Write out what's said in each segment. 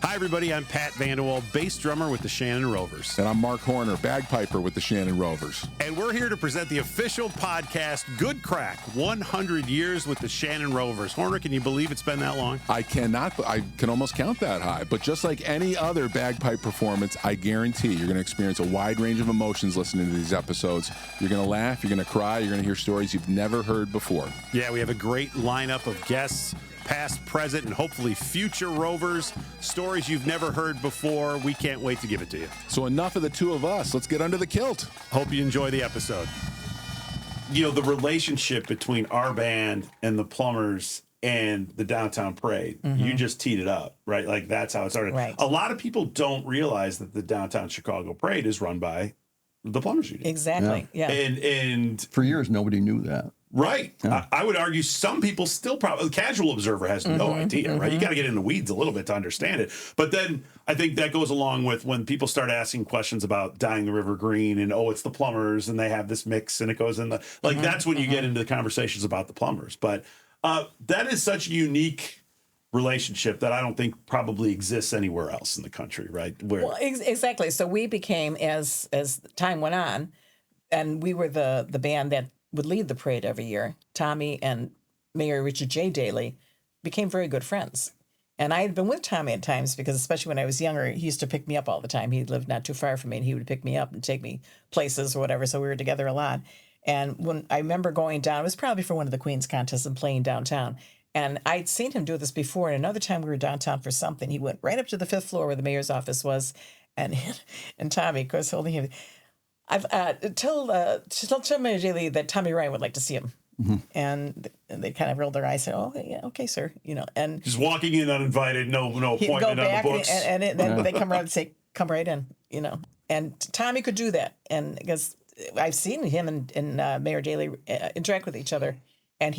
Hi, everybody. I'm Pat Vanderwall, bass drummer with the Shannon Rovers. And I'm Marc Horner, bagpiper with the Shannon Rovers. And we're here to present the official podcast, Good Craic, 100 Years with the Shannon Rovers. Horner, can you believe it's been that long? I cannot, I can almost count that high. But just like any other bagpipe performance, I guarantee you're going to experience a wide range of emotions listening to these episodes. You're going to laugh, you're going to cry, you're going to hear stories you've never heard before. Yeah, we have a great lineup of guests, past, present, and hopefully future Rovers. Stories you've never heard before. We can't wait to give it to you. So enough of the two of us. Let's get under the kilt. Hope you enjoy the episode. You know, the relationship between our band and the Plumbers and the Downtown Parade, you just teed it up, right? Like, that's how it started. Right. A lot of people don't realize that the Downtown Chicago Parade is run by the Plumbers Union. Exactly. Yeah. And For years, nobody knew that. right. I would argue some people still probably, the casual observer has no idea, right? You got to get in the weeds a little bit to understand it. But then I think that goes along with when people start asking questions about dyeing the river green and, oh, it's the Plumbers and they have this mix and it goes in the, like, that's when you get into the conversations about the Plumbers. But that is such a unique relationship that I don't think probably exists anywhere else in the country, right? Where, Well, exactly. So we became, as time went on, and we were the band that would lead the parade every year. Tommy and Mayor Richard J. Daley became very good friends. And I had been with Tommy at times because, especially when I was younger, he used to pick me up all the time. He lived not too far from me, and he would pick me up and take me places or whatever. So we were together a lot. And when I remember going down, it was probably for one of the Queen's contests and playing downtown. And I'd seen him do this before. And another time we were downtown for something, he went right up to the 5th floor where the mayor's office was. And Tommy, of course, holding him. I've told Mayor Daley that Tommy Ryan would like to see him. And they kind of rolled their eyes and said, oh, yeah, okay, sir. You know, and just walking in uninvited, no he'd go appointment on the back books. and then they come around and say, come right in, you know. And Tommy could do that. And because I've seen him and Mayor Daley interact with each other. And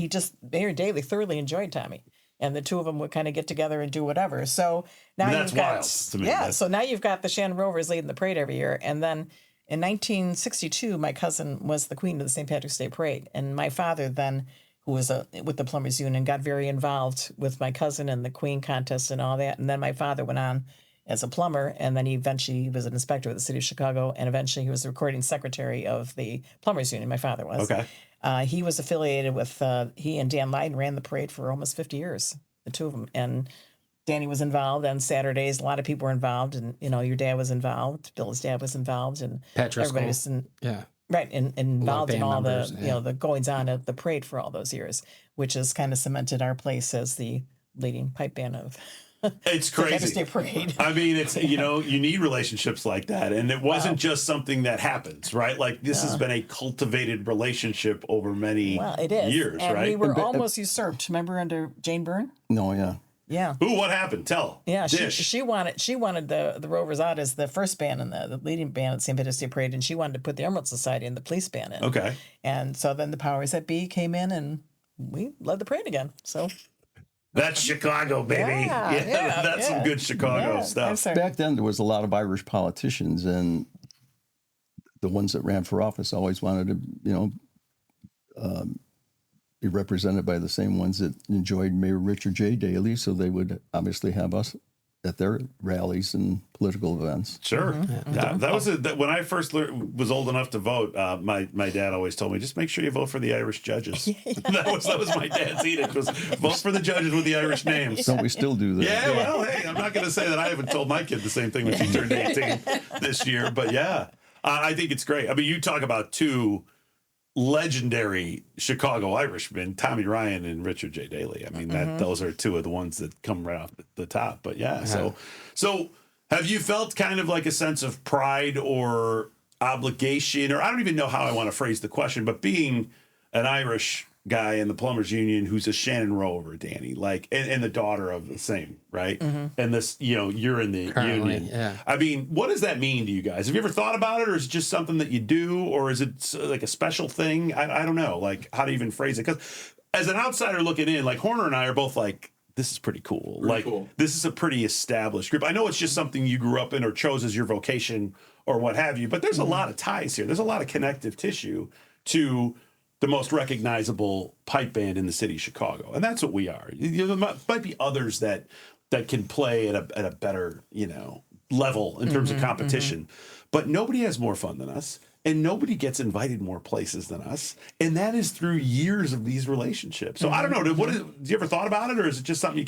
Mayor Daley thoroughly enjoyed Tommy. And the two of them would kind of get together and do whatever. So now That's you've got, wild to me. yeah. So now you've got the Shannon Rovers leading the parade every year. And then in 1962, my cousin was the queen of the St. Patrick's Day Parade. And my father then, who was with the Plumbers Union, got very involved with my cousin and the Queen contest and all that. And then my father went on as a plumber, and then he was an inspector with the city of Chicago, and eventually he was the recording secretary of the Plumbers Union. My father was. Okay. He was affiliated with, he and Dan Lyden ran the parade for almost 50 years, the two of them. And Danny was involved on Saturdays. A lot of people were involved, and, you know, your dad was involved. Bill's dad was involved, and Pat everybody was right, involved in all members, the, you know, the goings on of the parade for all those years, which has kind of cemented our place as the leading pipe band of It's the Patrick's crazy. Day Parade. I mean, it's, you know, you need relationships like that. And it wasn't just something that happens, right? Like, this has been a cultivated relationship over many Well, it is. years, and right? we were almost usurped. Remember under Jane Byrne? No, yeah. Yeah. Ooh, what happened? Tell. Yeah, Dish. she wanted the Rovers out as the first band and the leading band at St. Patrick's Day Parade, and she wanted to put the Emerald Society and the police band in. Okay. And so then the powers that be came in, and we led the parade again. So That's Chicago, baby. Yeah, That's some good Chicago stuff. I'm sorry. Back then, there was a lot of Irish politicians, and the ones that ran for office always wanted to, you know, be represented by the same ones that enjoyed Mayor Richard J. Daley, so they would obviously have us at their rallies and political events. Sure. That was when I first was old enough to vote. My dad always told me, just make sure you vote for the Irish judges. that was my dad's edict, was vote for the judges with the Irish names. Don't we still do that? Yeah, well, hey, I'm not going to say that I haven't told my kid the same thing when she turned 18 this year, but yeah, I think it's great. I mean, you talk about two legendary Chicago Irishmen, Tommy Ryan and Richard J. Daley. I mean, those are two of the ones that come right off the top. But yeah, so have you felt kind of like a sense of pride or obligation, or I don't even know how I want to phrase the question, but being an Irish guy in the Plumbers Union who's a Shannon Rover, Danny, like, and the daughter of the same, right? And this, you know, you're in the Currently, union. yeah. I mean, what does that mean to you guys? Have you ever thought about it, or is it just something that you do, or is it like a special thing? I don't know, like, how to even phrase it. Because as an outsider looking in, like, Horner and I are both like, this is pretty cool. This is a pretty established group. I know it's just something you grew up in or chose as your vocation or what have you, but there's a lot of ties here. There's a lot of connective tissue to the most recognizable pipe band in the city of Chicago. And that's what we are. There might be others that that can play at a better, level in terms of competition. But nobody has more fun than us, and nobody gets invited more places than us. And that is through years of these relationships. So I don't know, do you ever thought about it, or is it just something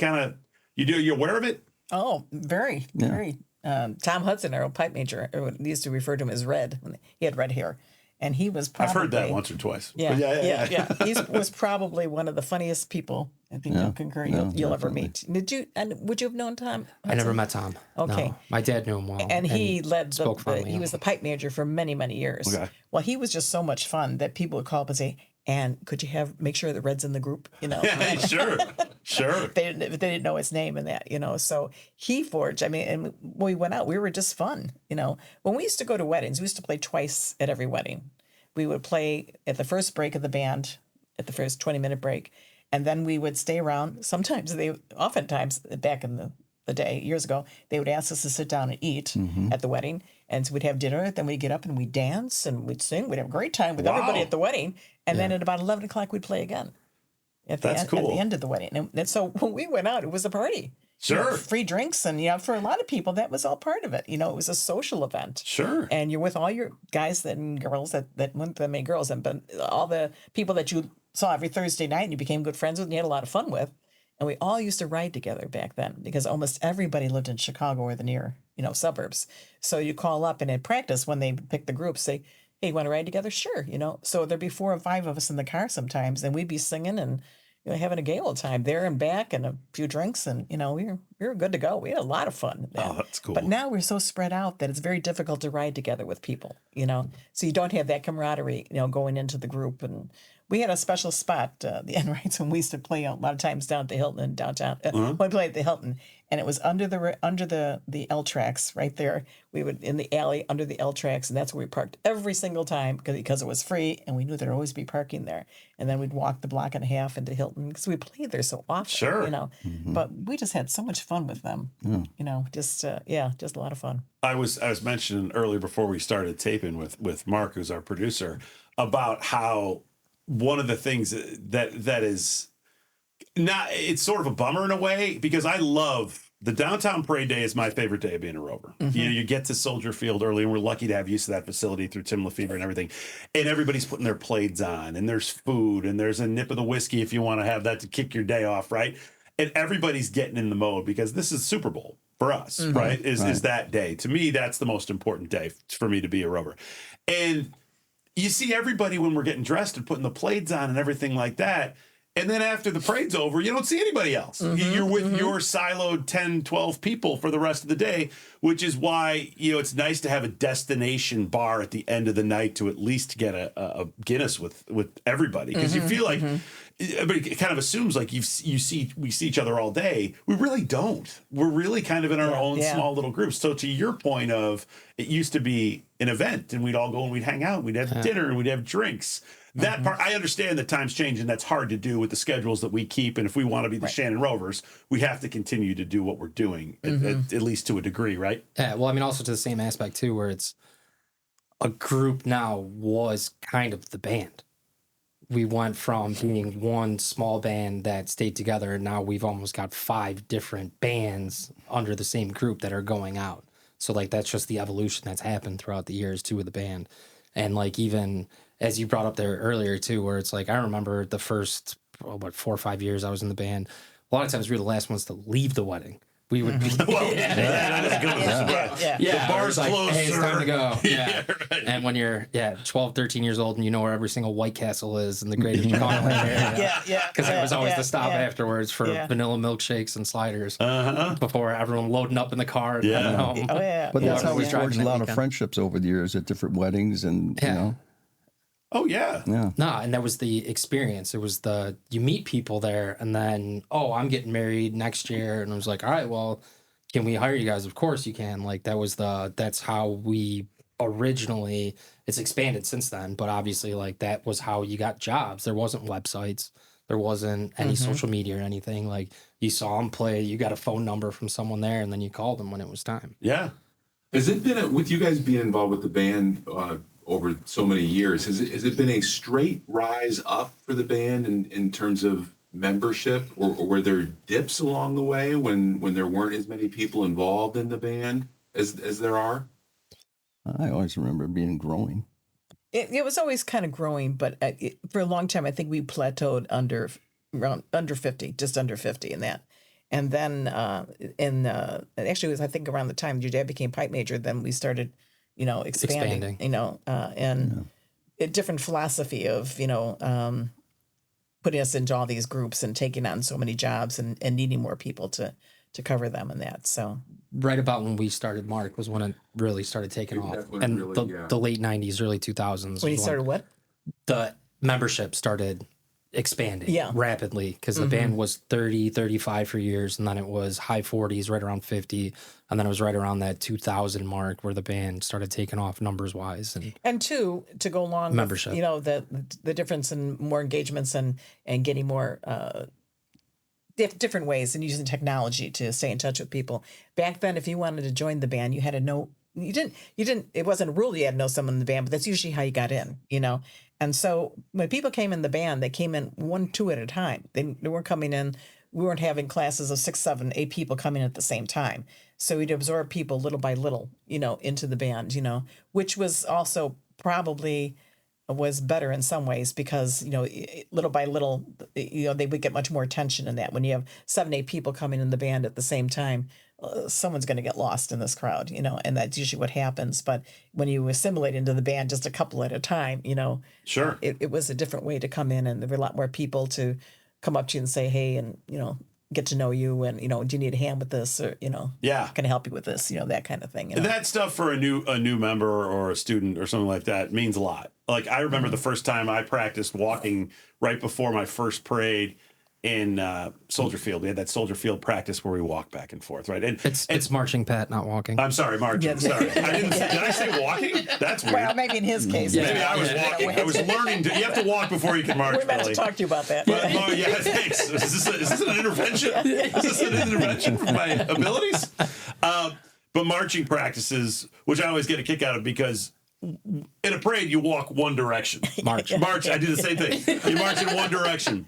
you're aware of it? Oh, very, very. Tom Hudson, our old pipe major, we used to refer to him as Red. He had red hair. And he was probably... I've heard that once or twice. Yeah. He was probably one of the funniest people, I think you'll concur, you'll ever meet. Would you have known Tom Hudson? I never met Tom. Okay. No. My dad knew him well. And he led he was the pipe major for many, many years. Okay. Well, he was just so much fun that people would call up and say, and could you make sure the Red's in the group, Sure. They didn't know his name and that, so he forged, and when we went out, we were just fun, When we used to go to weddings, we used to play twice at every wedding. We would play at the first break of the band, at the first 20-minute break, and then we would stay around. Oftentimes, back in the day, years ago, they would ask us to sit down and eat at the wedding, and so we'd have dinner, then we'd get up and we'd dance, and we'd sing, we'd have a great time with everybody at the wedding, and then at about 11 o'clock, we'd play again. That's cool. At the end of the wedding. And so when we went out, it was a party. Sure. Free drinks. And, for a lot of people, that was all part of it. It was a social event. Sure. And you're with all your guys and girls that weren't that many girls, but all the people that you saw every Thursday night and you became good friends with and you had a lot of fun with. And we all used to ride together back then because almost everybody lived in Chicago or the near, suburbs. So you call up and at practice when they pick the group, say, hey, you want to ride together? Sure. So there'd be 4 or 5 of us in the car sometimes, and we'd be singing and having a gay old time there and back and a few drinks, and we were good to go. We had a lot of fun. Oh, that's cool. But now we're so spread out that it's very difficult to ride together with people. So you don't have that camaraderie, going into the group. And we had a special spot, the Enrights, when we used to play a lot of times down at the Hilton in downtown. When we played at the Hilton, and it was under the L tracks right there. We would in the alley under the L tracks, and that's where we parked every single time because it was free, and we knew there'd always be parking there. And then we'd walk the block and a half into Hilton because we played there so often. Sure. But we just had so much fun with them. Just a lot of fun. I was mentioning earlier before we started taping with Marc, who's our producer, about how one of the things that is not, it's sort of a bummer in a way, because I love the downtown parade day is my favorite day of being a Rover. You get to Soldier Field early, and we're lucky to have use of that facility through Tim Lefevre and everything. And everybody's putting their plaids on, and there's food, and there's a nip of the whiskey if you want to have that to kick your day off, right? And everybody's getting in the mode because this is Super Bowl for us, right? Is that day. To me, that's the most important day for me to be a Rover. And you see everybody when we're getting dressed and putting the plaids on and everything like that. And then after the parade's over, you don't see anybody else. You're with your siloed 10, 12 people for the rest of the day, which is why, it's nice to have a destination bar at the end of the night to at least get a Guinness with everybody. Because you feel like, everybody kind of assumes like we see each other all day. We really don't. We're really kind of in our own small little groups. So to your point of, it used to be an event and we'd all go and we'd hang out, we'd have dinner and we'd have drinks. That part, I understand that times change and that's hard to do with the schedules that we keep. And if we want to be the Shannon Rovers, we have to continue to do what we're doing, at least to a degree, right? Yeah, well, I mean, also to the same aspect, too, where it's a group now was kind of the band. We went from being one small band that stayed together, and now we've almost got 5 different bands under the same group that are going out. So, that's just the evolution that's happened throughout the years, too, with the band. And, even... as you brought up there earlier, too, where it's I remember the first, 4 or 5 years I was in the band, a lot of times we were the last ones to leave the wedding. We would be... That is good. The bar's closed, hey, it's time to go. Yeah. Right. And when you're, 12, 13 years old and you know where every single White Castle is in the greater Chicago area. Because there was always the stop afterwards for vanilla milkshakes and sliders before everyone loading up in the car and heading home. But that's how we Always forged driving a lot that of weekend. friendships over the years at different weddings and, Oh, yeah. Yeah. No, and that was the experience. It was you meet people there, and then, I'm getting married next year. And I was like, all right, well, can we hire you guys? Of course you can. That's how we originally, it's expanded since then. But obviously, that was how you got jobs. There wasn't websites. There wasn't any social media or anything. You saw them play, you got a phone number from someone there, and then you called them when it was time. Yeah. Has it been, with you guys being involved with the band over so many years, has it been a straight rise up for the band in terms of membership, or were there dips along the way when there weren't as many people involved in the band as there are? I always remember it being growing. It was always kind of growing, but for a long time, I think we plateaued under 50, just under 50 in that. And then, actually, it was, I think, around the time your dad became pipe major, then we started, expanding. A different philosophy of, putting us into all these groups and taking on so many jobs and needing more people to cover them and that. So right about when we started Marc was when it really started taking off. And really, the late 90s, early 2000s. when you started what? The membership started expanding rapidly because the band was 30, 35 for years, and then it was high 40s, right around 50, and then it was right around that 2000 mark where the band started taking off numbers wise. And two, to go along membership. With, the difference in more engagements and getting more different ways and using technology to stay in touch with people. Back then, if you wanted to join the band, you had to know. You didn't. It wasn't a rule you had to know someone in the band, but that's usually how you got in. And so when people came in the band, they came in 1, 2 at a time. They weren't coming in. We weren't having classes of 6, 7, 8 people coming in at the same time. So we'd absorb people little by little, into the band, which was also probably was better in some ways because, little by little, they would get much more attention in that. When you have 7, 8 people coming in the band at the same time, someone's going to get lost in this crowd, and that's usually what happens. But when you assimilate into the band just a couple at a time, Sure, it was a different way to come in, and there were a lot more people to come up to you and say, hey, and, get to know you, and, do you need a hand with this, or, can I help you with this, that kind of thing. That stuff for a new member or a student or something like that means a lot. Like I remember the first time I practiced walking right before my first parade in Soldier Field. We had that Soldier Field practice where we walk back and forth, right? And it's marching, Pat, not walking. I'm sorry, marching. Yeah. Sorry, did I say walking? That's weird. Well, maybe in his case. Maybe I was walking. I was learning to. You have to walk before you can march. We're meant Billy. to talk to you about that. But, yeah, thanks. Is this an intervention? Is this an intervention for my abilities? But marching practices, which I always get a kick out of because in a parade you walk one direction. March. I do the same thing. You march in one direction.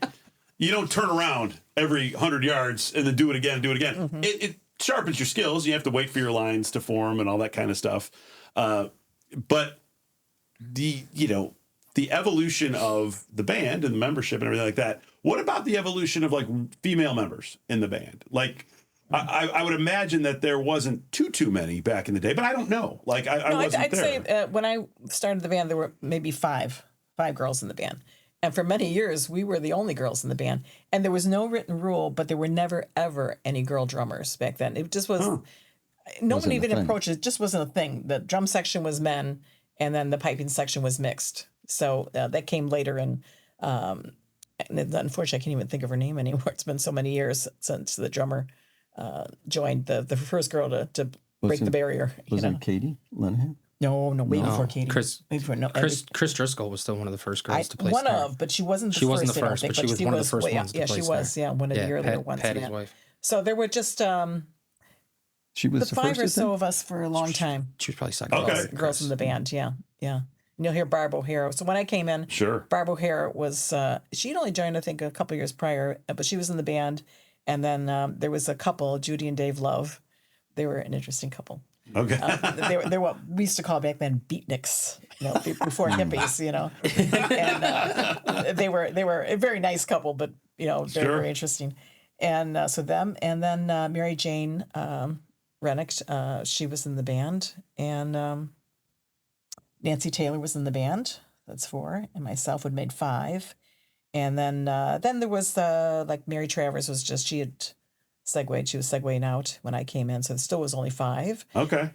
You don't turn around every 100 yards and then do it again. Mm-hmm. It sharpens your skills. You have to wait for your lines to form and all that kind of stuff. But the evolution of the band and the membership and everything like that. What about the evolution of like female members in the band? Like I would imagine that there wasn't too many back in the day, but I don't know. Like I wasn't I'd there. say when I started the band, there were maybe five girls in the band. And for many years, we were the only girls in the band. And there was no written rule, but there were never, ever any girl drummers back then. It just was, no one even approached it. It just wasn't a thing. The drum section was men, and then the piping section was mixed. So that came later. And unfortunately, I can't even think of her name anymore. It's been so many years since the drummer joined, the first girl to break the barrier. Wasn't Katie Lenahan? No, way before Katie. Chris Driscoll was still one of the first girls to play. But she wasn't the first. She wasn't the first, but she was one of the first ones to play. Yeah, she was. Yeah, one of the earlier ones. Patty's wife. So there were just she was the five or so of us for a long time. She was probably second. Girls in the band. Yeah. And you'll hear Barb O'Hara. So when I came in, Barb O'Hara was she'd only joined I think a couple years prior, but she was in the band. And then there was a couple, Judy and Dave Love. They were an interesting couple. Okay. They're what we used to call back then beatniks, before hippies, and they were a very nice couple, but very interesting. And so them, and then Mary Jane Rennick, she was in the band, and Nancy Taylor was in the band. That's 4, and myself would made 5, and then there was like Mary Travers was she had segued. She was segueing out when I came in, so it still was only 5. Okay.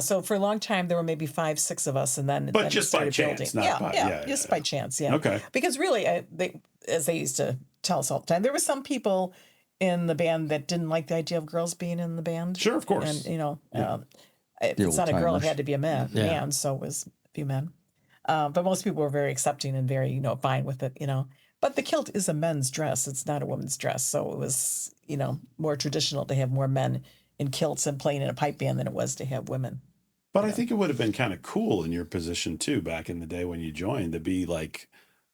So for a long time there were maybe 5, 6 of us, and then just by chance, by chance, yeah. Okay. Because really, as they used to tell us all the time, there were some people in the band that didn't like the idea of girls being in the band. Sure, of course. And if it's not a girl, it had to be a man. So it was a few men. But most people were very accepting and very fine with it. But the kilt is a men's dress. It's not a woman's dress. So it was, more traditional to have more men in kilts and playing in a pipe band than it was to have women. But I think it would have been kind of cool in your position, too, back in the day when you joined, to be like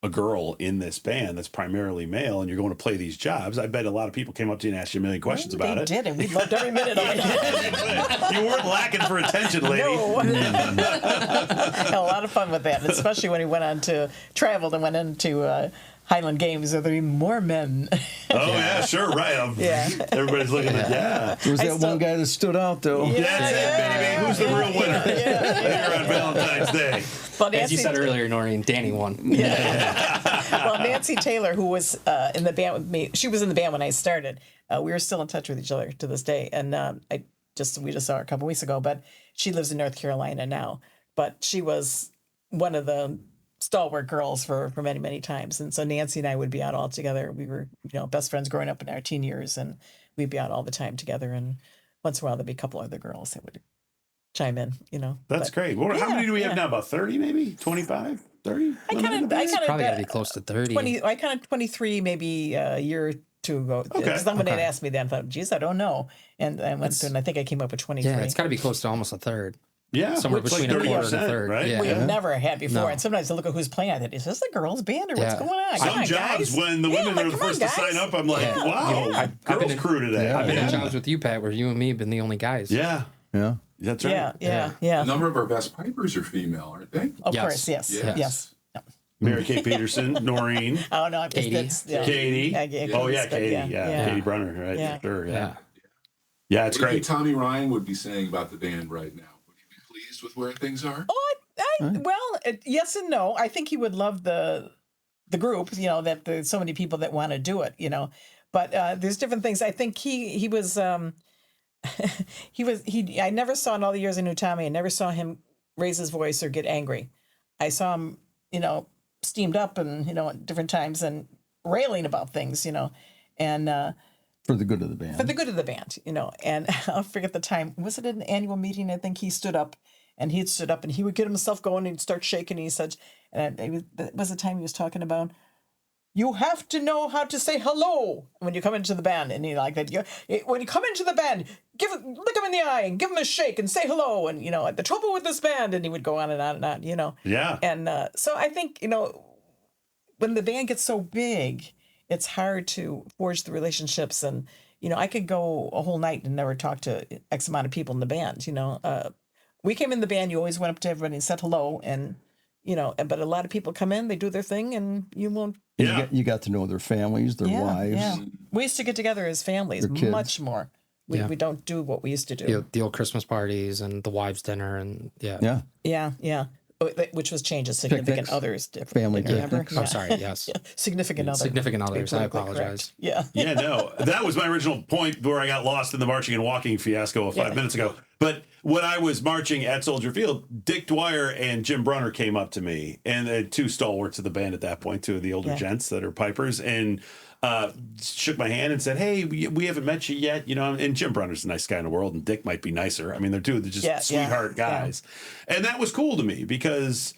a girl in this band that's primarily male and you're going to play these jobs, I bet a lot of people came up to you and asked you a million questions about it. They did, and we loved every minute of it. You weren't lacking for attention, lady. No. Had a lot of fun with that, especially when he went on to travel and went into Highland Games. There were even more men. Oh, yeah, sure, right. Yeah. Everybody's looking at, yeah. There was that one guy that stood out, though. That's it, baby. Who's the real winner? Here on Valentine's Day. But As you said earlier, Noreen, Danny won. Well, Nancy Taylor, who was in the band with me, she was in the band when I started. We were still in touch with each other to this day, and we just saw her a couple weeks ago. But she lives in North Carolina now. But she was one of the stalwart girls for many, many times, and so Nancy and I would be out all together. We were best friends growing up in our teen years, and we'd be out all the time together. And once in a while, there'd be a couple other girls that would chime in. That's great. Well, how many do we have now? About 30, maybe 25, 30. I kind of Probably got to be close to 30. 20. I kind of 23, maybe a year or two ago. Okay. Someone had asked me that. I thought, geez, I don't know. And I went through, and I think I came up with 23. Yeah, it's got to be close to almost a third. Yeah, Somewhere it's like between a quarter and a 30%, third. right? Yeah. We have never had before. No. And sometimes I look at who's playing. I thought, is this a girls' band or what's Yeah. going on? Some Come on, jobs, guys. when the women are the come on, first to guys. sign up, I'm like, Yeah. wow, I've girls been in- crew today. Yeah. I've been in yeah. jobs with you, Pat, where you and me have been the only guys. Yeah, Yeah. that's right. Yeah. A number of our best pipers are female, aren't they? Of Yes. course, yes. Yes. Yes. Mary Kay Peterson, Noreen, Oh, no, Katie. Katie. Oh, yeah, Katie. Yeah. Yeah, Katie Brunner, right? Yeah. Sure, Yeah. yeah. Yeah, it's What do you great. think Tommy Ryan would be saying about the band right now? Would he be pleased with where things are? Yes and no. I think he would love the group, that there's so many people that want to do it, But there's different things. I think he was I never saw in all the years I knew Tommy, I never saw him raise his voice or get angry. I saw him, steamed up and, at different times and railing about things, and For the good of the band. for the good of the band, and I'll forget the time. Was it an annual meeting? I think he stood up and he would get himself going and start shaking. And he said, and it was the time he was talking about, you have to know how to say hello when you come into the band. And he like that. When you come into the band, look him in the eye and give him a shake and say hello. And, the trouble with this band. And he would go on and on and on, Yeah. And so I think, when the band gets so big, it's hard to forge the relationships. And, I could go a whole night and never talk to X amount of people in the band, We came in the band, you always went up to everybody and said hello. And, but a lot of people come in, they do their thing, and you won't. Yeah. You got to know their families, their wives. Yeah. We used to get together as families Their kids. much more. We don't do what we used to do. The old Christmas parties and the wives' dinner and Yeah. Yeah. Which was changes, significant Picnics. others. Family remember? picnics. I'm sorry, yes. Significant others. Significant to be others, I politically apologize. correct. Yeah. Yeah, no, that was my original point where I got lost in the marching and walking fiasco of 5 minutes ago. But when I was marching at Soldier Field, Dick Dwyer and Jim Brunner came up to me, and two stalwarts of the band at that point, two of the older gents that are pipers, and shook my hand and said, "Hey, we haven't met you yet, And Jim Brunner's the nice guy in the world, and Dick might be nicer. I mean, they're just sweetheart guys, and that was cool to me because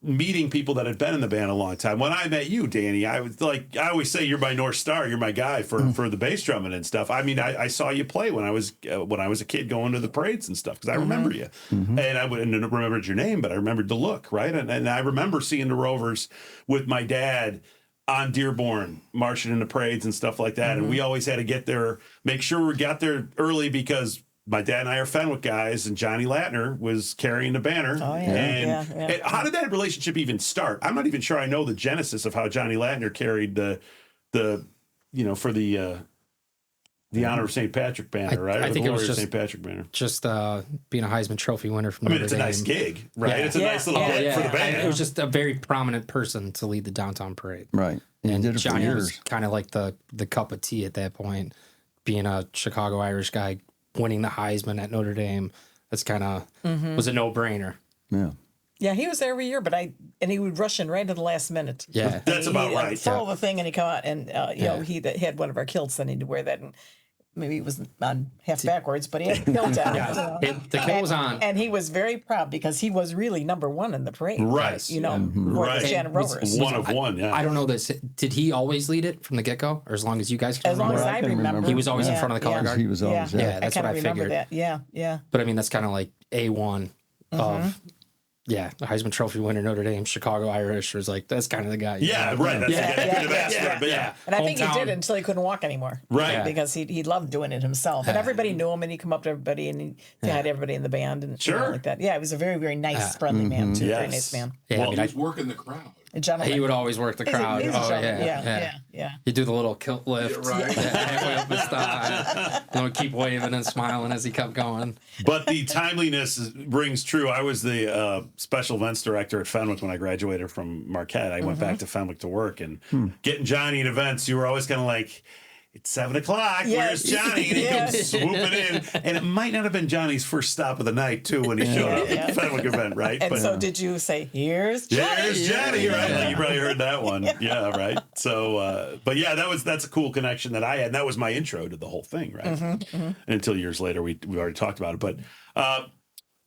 meeting people that had been in the band a long time. When I met you, Danny, I was like, I always say you're my North Star. You're my guy for the bass drumming and stuff. I mean, I saw you play when I was a kid going to the parades and stuff because I remember you, and I wouldn't remembered your name, but I remembered the look, right? And I remember seeing the Rovers with my dad on Dearborn, marching in the parades and stuff like that. And we always had to get there, make sure we got there early because my dad and I are Fenwick guys, and Johnny Latner was carrying the banner. Oh, yeah. And how did that relationship even start? I'm not even sure I know the genesis of how Johnny Latner carried the for the honor of St. Patrick banner, right? I think it was just St. Patrick banner. Just being a Heisman Trophy winner from Notre It's a Dame. nice gig, right? Yeah. It's a nice little gig for the band. It was just a very prominent person to lead the downtown parade. Right. And he did it for Johnny years. was kind of like the cup of tea at that point, being a Chicago Irish guy, winning the Heisman at Notre Dame. That's kind of was a no-brainer. Yeah. Yeah, he was there every year, and he would rush in right at the last minute. Yeah. That's about right. He'd throw the thing, and he'd come out, and he had one of our kilts, then he'd wear that, and maybe he was on half backwards, but he had the kilt on. The kilt was on. And he was very proud because he was really number one in the parade. Right. For Right. the Shannon Rovers. One of one, yeah. I don't know this. Did he always lead it from the get-go, or as long as you guys can As long remember? as I can remember. remember. He was always in front of the color guard? He was always Yeah, that's I what I remember figured. that. Yeah. But I mean, that's kind of like A1 of yeah, the Heisman Trophy winner, Notre Dame, Chicago Irish was like, that's kind of the guy. Yeah, right. That's Yeah, I couldn't have yeah, asked for it, but yeah. And I think he Hometown. did it until he couldn't walk anymore. Right. Yeah. Because he loved doing it himself. And everybody knew him, and he'd come up to everybody and he had everybody in the band and you know, Sure. like that. Yeah, he was a very, very nice, friendly man, too. Very Yes. nice man. Yeah, Well, I mean, He was working the crowd. A gentleman. he would always work the He's a- crowd. he's a Oh, gentleman. yeah. Yeah. He'd do the little kilt lift. Yeah, right. Halfway up his thigh. And would keep waving and smiling as he kept going. But the timeliness rings true. I was the special events director at Fenwick when I graduated from Marquette. I went back to Fenwick to work, and getting Johnny at events, you were always kind of like, it's 7 o'clock. Yes. Where's Johnny? And he Yeah. comes swooping in. And it might not have been Johnny's first stop of the night, too, when he showed up at the Fenwick event, right? And so did you say, here's Johnny? There's Johnny, right? Like, you probably heard that one. Yeah, right. So, but yeah, that's a cool connection that I had. And that was my intro to the whole thing, right? And until years later, we already talked about it. But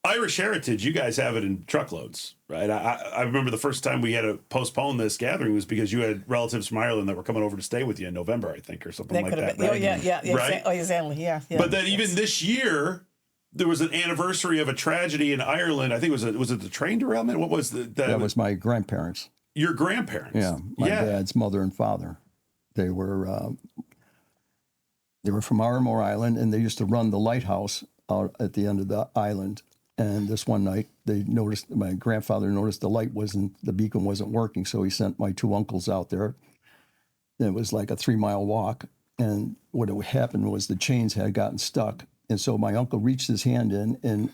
Irish heritage, you guys have it in truckloads, right? I remember the first time we had to postpone this gathering was because you had relatives from Ireland that were coming over to stay with you in November, I think, or something That like could that. have been. Right? Oh, yeah. Right? Exactly. Yeah. But then even this year, there was an anniversary of a tragedy in Ireland. I think was it the train derailment? What was That was my grandparents. your grandparents? Yeah, my dad's mother and father. They were from Armor Island, and they used to run the lighthouse out at the end of the island. And this one night, my grandfather noticed the beacon wasn't working, so he sent my two uncles out there. It was like a 3-mile walk, and what had happened was the chains had gotten stuck, and so my uncle reached his hand in, and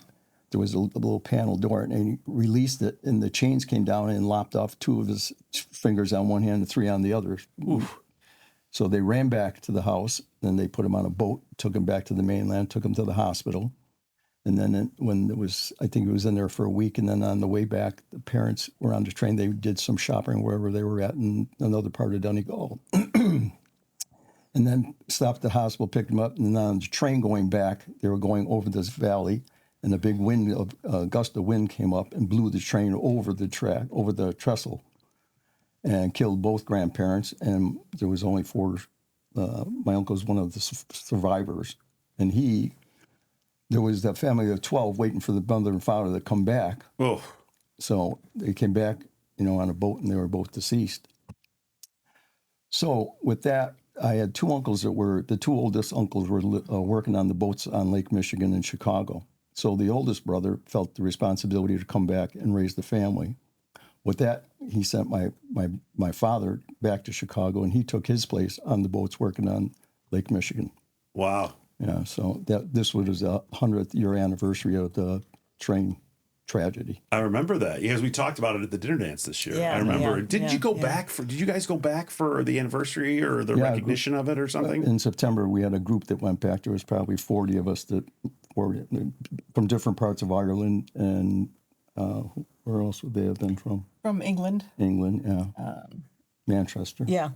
there was a little panel door, and he released it, and the chains came down and lopped off 2 of his fingers on one hand and 3 on the other. Oof. So they ran back to the house, and they put him on a boat, took him back to the mainland, took him to the hospital. And then I think he was in there for a week. And then on the way back, the parents were on the train. They did some shopping wherever they were at in another part of Donegal. And then stopped at the hospital, picked him up. And then on the train going back, they were going over this valley. And a big gust of wind came up and blew the train over the track, over the trestle, and killed both grandparents. And there was only 4. My uncle was one of the survivors. And there was a family of 12 waiting for the mother and father to come back. Oh, So they came back, on a boat, and they were both deceased. So with that, I had 2 uncles the 2 oldest uncles were working on the boats on Lake Michigan in Chicago. So the oldest brother felt the responsibility to come back and raise the family. With that, he sent my father back to Chicago, and he took his place on the boats working on Lake Michigan. wow. Yeah, so this was a 100th year anniversary of the train tragedy. I remember that because we talked about it at the dinner dance this year. Yeah, I remember. yeah, Did you guys go back for the anniversary or the recognition of it or something? In September, we had a group that went back. There was probably 40 of us that were from different parts of Ireland, and where else would they have been from? From England. England, yeah. Manchester. Yeah.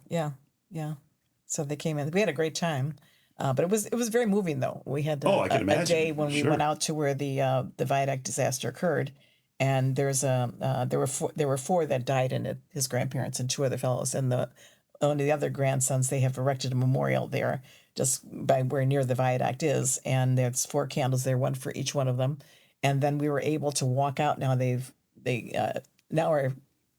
So they came in. We had a great time. But it was very moving though. We had I can a imagine. day when we Sure. went out to where the viaduct disaster occurred, and there were 4 that died in it. His grandparents and 2 other fellows, and one of the other grandsons. They have erected a memorial there just by where near the viaduct is, and there's 4 candles there, one for each one of them. And then we were able to walk out. Now they now are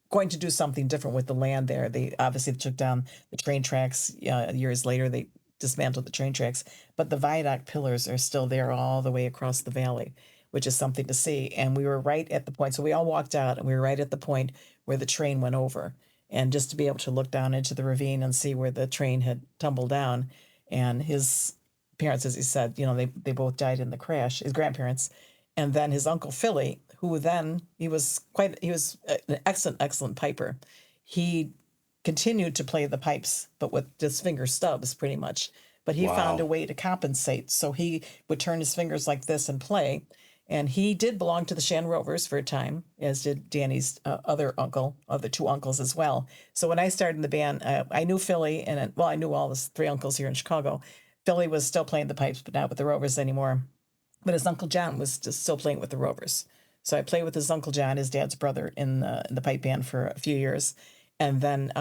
going to do something different with the land there. They obviously took down the train tracks years later. They dismantled the train tracks, but the viaduct pillars are still there all the way across the valley, which is something to see. And we were right at the point. So we all walked out, and we were right at the point where the train went over. And just to be able to look down into the ravine and see where the train had tumbled down. And his parents, as he said, they both died in the crash, his grandparents. And then his uncle Philly, who then, he was an excellent piper. He continued to play the pipes, but with just finger stubs pretty much. But he found a way to compensate. So he would turn his fingers like this and play. And he did belong to the Shannon Rovers for a time, as did Danny's other 2 uncles as well. So when I started in the band, I knew Philly, and I knew all the 3 uncles here in Chicago. Philly was still playing the pipes, but not with the Rovers anymore. But his Uncle John was just still playing with the Rovers. So I played with his Uncle John, his dad's brother, in the pipe band for a few years. And then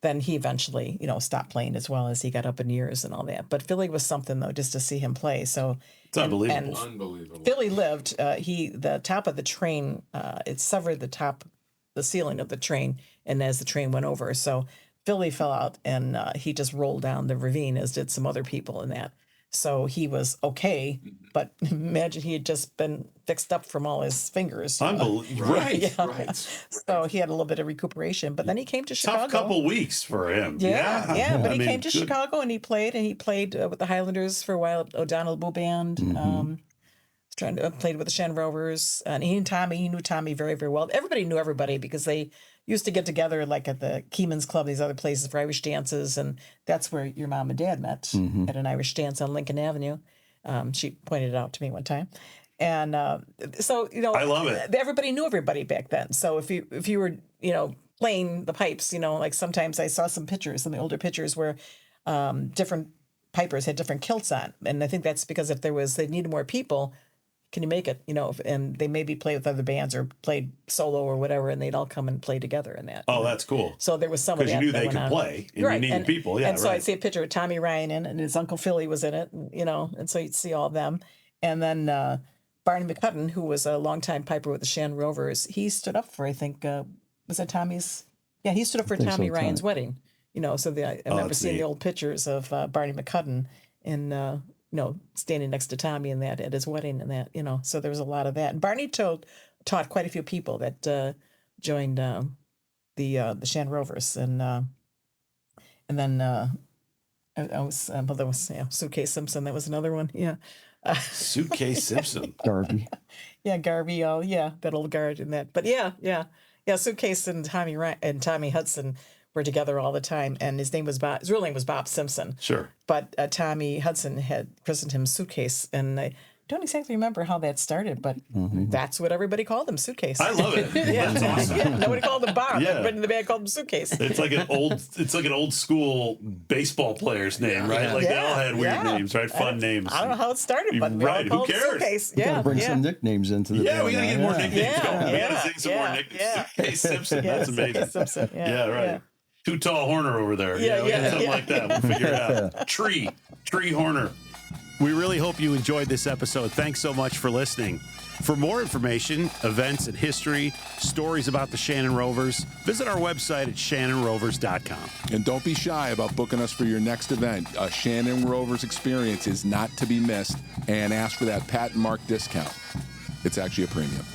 then he eventually, stopped playing as well as he got up in years and all that. But Philly was something though, just to see him play. So It's unbelievable. Unbelievable. Philly lived. The top of the train, it severed the ceiling of the train, and as the train went over, so Philly fell out, and he just rolled down the ravine, as did some other people in that. So he was okay, but imagine he had just been fixed up from all his fingers. Unbelievable. Right. Yeah. Right. So he had a little bit of recuperation, but then he came to Chicago. Tough couple weeks for him. Yeah, but I he mean, came to good. Chicago and he played with the Highlanders for a while, O'Donnell Boo Band. Played with the Shannon Rovers, and he knew Tommy very, very well. Everybody knew everybody because they used to get together like at the Keyman's Club, these other places for Irish dances, and that's where your mom and dad met at an Irish dance on Lincoln Avenue. She pointed it out to me one time. And so, I love it. Everybody knew everybody back then. So if you were, playing the pipes, like sometimes I saw some pictures, some of the older pictures where different pipers had different kilts on. And I think that's because they needed more people, can you make it, and they maybe play with other bands or played solo or whatever, and they'd all come and play together in that. Oh, that's cool. So there was some of that. Because you knew that they went could on. play, and you needed people. Yeah, and so right. I'd see a picture of Tommy Ryan in it, and his Uncle Philly was in it, and so you'd see all of them. And then Barney McCudden, who was a longtime piper with the Shannon Rovers, he stood up for, I think, was that Tommy's? Yeah, he stood up for Tommy Ryan's wedding. So I remember seeing the old pictures of Barney McCudden and, standing next to Tommy and that at his wedding and that, so there was a lot of that. And Barney taught quite a few people that joined the Shannon Rovers. And then there was Suitcase Simpson. That was another one. Yeah. Suitcase Simpson. Garvey. Yeah, Garvey. Oh, yeah, that old guard and that. But yeah. Suitcase and Tommy Hudson were together all the time, and his real name was Bob Simpson. Sure. But Tommy Hudson had christened him Suitcase, and I don't exactly remember how that started, but that's what everybody called him, Suitcase. I love it. Yeah. That's awesome. Yeah, nobody called him Bob. Yeah. Everybody in the band called him Suitcase. It's like an old school baseball player's name, right? Like they all had weird names, right? Fun names. I don't know how it started, but we all Right, who called him cares? Suitcase. Gotta Yeah, bring some nicknames into the Yeah, band we gotta now, get more yeah. nicknames going. We gotta Yeah, sing some more nicknames. yeah. Suitcase Simpson. Yeah, That's amazing. Suitcase Simpson. Yeah, right. Yeah. Too Tall Horner over there. Yeah, we got yeah, something yeah. like that. We'll figure it out. Tree Horner. We really hope you enjoyed this episode. Thanks so much for listening. For more information, events and history, stories about the Shannon Rovers, visit our website at shannonrovers.com. And don't be shy about booking us for your next event. A Shannon Rovers experience is not to be missed. And ask for that Pat and Marc discount. It's actually a premium.